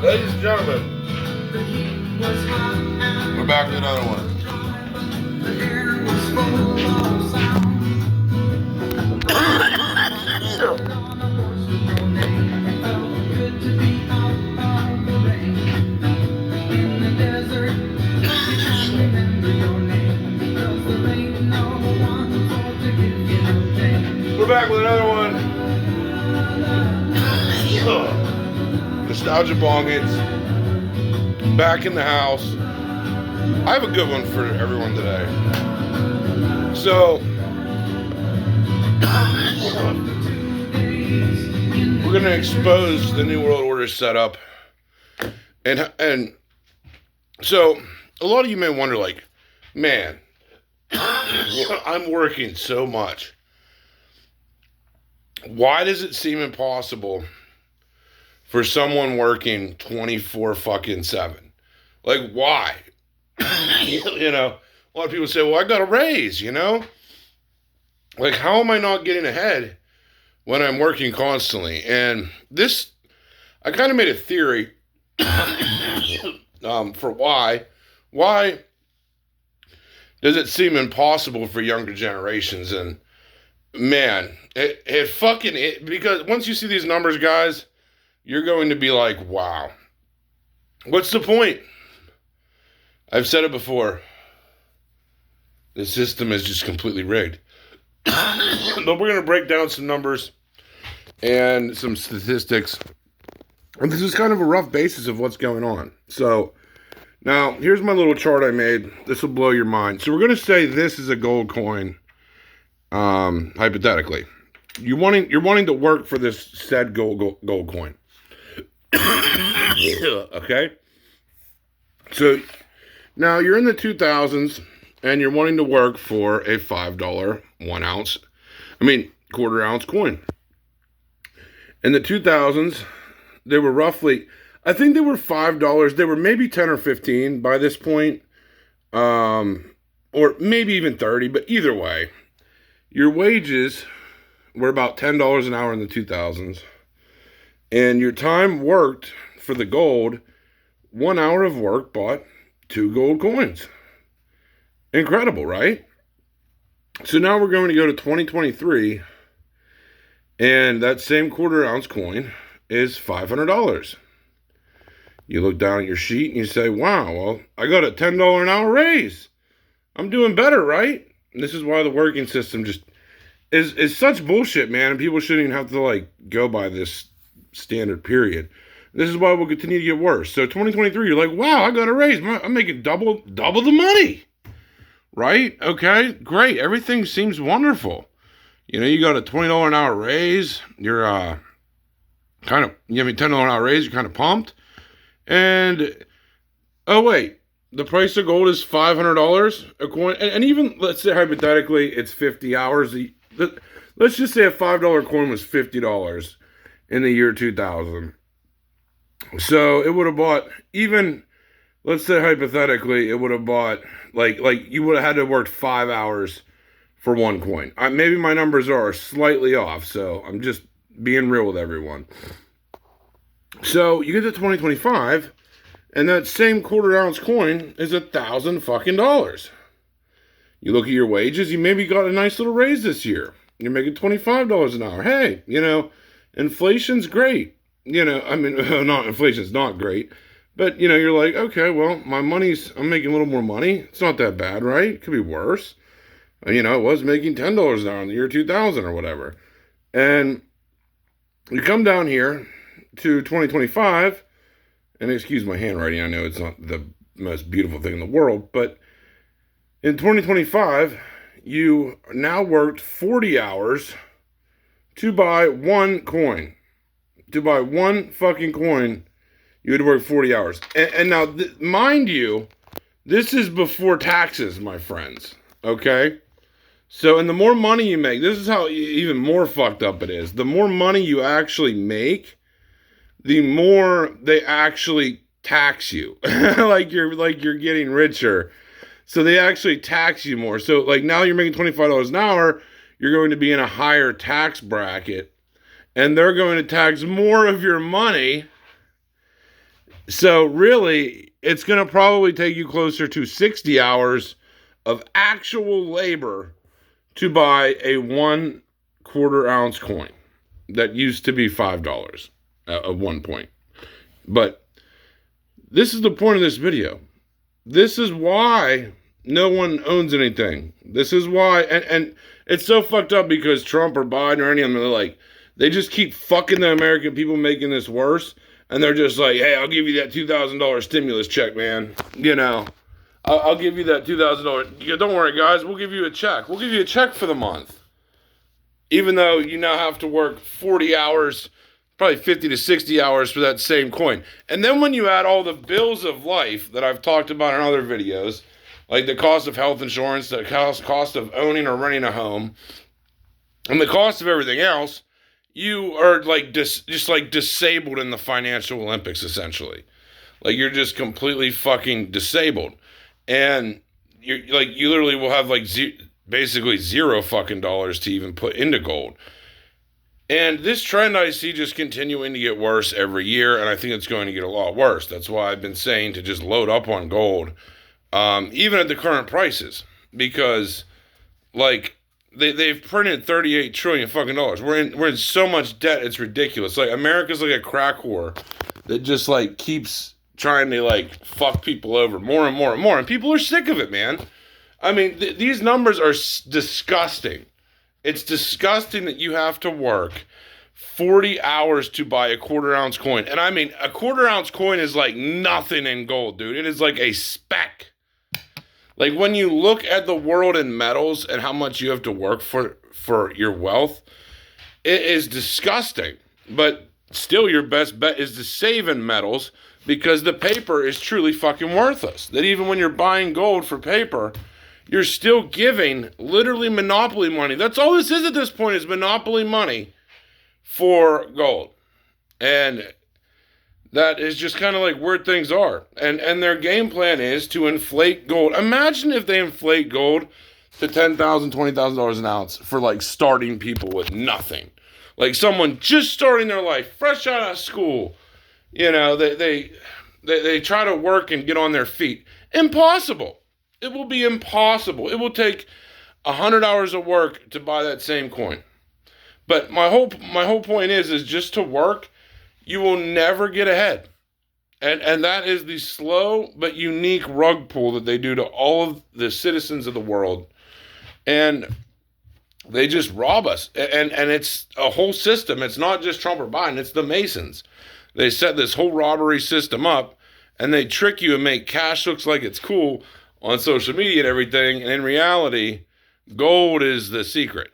Ladies and gentlemen, we're back with another one. We're back with another one. Nostalgia Bongins. Back in the house. I have a good one for everyone today. So, we're going to expose the New World Order setup. And so, a lot of you may wonder, like, man, I'm working so much. Why does it seem impossible for someone working 24-7? Like, why? You know, a lot of people say, well, I got a raise, you know? Like, how am I not getting ahead when I'm working constantly? And this, I kind of made a theory for why. Why does it seem impossible for younger generations? And man, because once you see these numbers, guys, you're going to be like, wow, what's the point? I've said it before. The system is just completely rigged. But we're going to break down some numbers and some statistics. And this is kind of a rough basis of what's going on. So now here's my little chart I made. This will blow your mind. So we're going to say this is a gold coin. Hypothetically, you're wanting to work for this said gold coin. Okay. So now you're in the 2000s and you're wanting to work for a $5 quarter ounce coin. In the 2000s, they were roughly, I think they were $5. They were maybe 10 or 15 by this point. Or maybe even 30, but either way, your wages were about $10 an hour in the 2000s. And your time worked for the gold, 1 hour of work bought 2 gold coins. Incredible, right? So now we're going to go to 2023. And that same quarter ounce coin is $500. You look down at your sheet and you say, wow, well, I got a $10 an hour raise. I'm doing better, right? This is why the working system just is such bullshit, man. And people shouldn't even have to like go by this standard period. This is why we'll continue to get worse. So 2023, you're like, wow, I got a raise. I'm making double the money, right? Okay, great. Everything seems wonderful. You know, you got a $20 an hour raise. You're $10 an hour raise. You're kind of pumped. And oh wait. The price of gold is $500 a coin. And even, let's say hypothetically, it's 50 hours. Let's just say a $5 coin was $50 in the year 2000. So it would have bought, even, let's say hypothetically, it would have bought, like you would have had to work 5 hours for one coin. Maybe my numbers are slightly off, so I'm just being real with everyone. So you get to 2025, and that same quarter ounce coin is $1,000. You look at your wages, you maybe got a nice little raise this year. You're making $25 an hour. Hey, you know, inflation's great. You know, I mean, inflation's not great. But, you know, you're like, okay, well, I'm making a little more money. It's not that bad, right? It could be worse. You know, I was making $10 an hour in the year 2000 or whatever. And you come down here to 2025, and excuse my handwriting, I know it's not the most beautiful thing in the world, but in 2025, you now worked 40 hours to buy one coin. To buy one fucking coin, you had to work 40 hours. And now, mind you, this is before taxes, my friends, okay? So, and the more money you make, this is how even more fucked up it is. The more money you actually make, the more they actually tax you. like you're getting richer. So they actually tax you more. So like now you're making $25 an hour, you're going to be in a higher tax bracket, and they're going to tax more of your money So really, it's going to probably take you closer to 60 hours of actual labor to buy a 1/4 ounce coin that used to be $5 at one point. But this is the point of this video. This is why no one owns anything. This is why, and it's so fucked up because Trump or Biden or any of them, they're like, they just keep fucking the American people, making this worse. And they're just like, hey, I'll give you that $2,000 stimulus check, man. You know, I'll give you that $2,000. Don't worry, guys. We'll give you a check. We'll give you a check for the month. Even though you now have to work 40 hours, probably 50 to 60 hours for that same coin. And then when you add all the bills of life that I've talked about in other videos, like the cost of health insurance, the cost of owning or renting a home, and the cost of everything else, you are like just like disabled in the financial Olympics, essentially. Like you're just completely fucking disabled. And you literally will have like basically zero fucking dollars to even put into gold. And this trend I see just continuing to get worse every year, and I think it's going to get a lot worse. That's why I've been saying to just load up on gold, even at the current prices, because like they've printed 38 trillion fucking dollars. We're in so much debt, it's ridiculous. Like America's like a crack whore that just like keeps trying to like fuck people over more and more and more, and people are sick of it, man. I mean, these numbers are disgusting. It's disgusting that you have to work 40 hours to buy a 1/4 ounce coin. And I mean, a 1/4 ounce coin is like nothing in gold, dude. It is like a speck. Like when you look at the world in metals and how much you have to work for your wealth, it is disgusting. But still, your best bet is to save in metals because the paper is truly fucking worthless. That even when you're buying gold for paper, you're still giving literally monopoly money. That's all this is at this point, is monopoly money for gold. And that is just kind of like where things are. And their game plan is to inflate gold. Imagine if they inflate gold to $10,000, $20,000 an ounce for like starting people with nothing. Like someone just starting their life, fresh out of school. You know, they try to work and get on their feet. Impossible. It will be impossible. It will take 100 hours of work to buy that same coin. But my whole point is just to work, you will never get ahead. And that is the slow but unique rug pull that they do to all of the citizens of the world. And they just rob us. And it's a whole system. It's not just Trump or Biden. It's the Masons. They set this whole robbery system up, and they trick you and make cash looks like it's cool on social media and everything. And in reality, gold is the secret.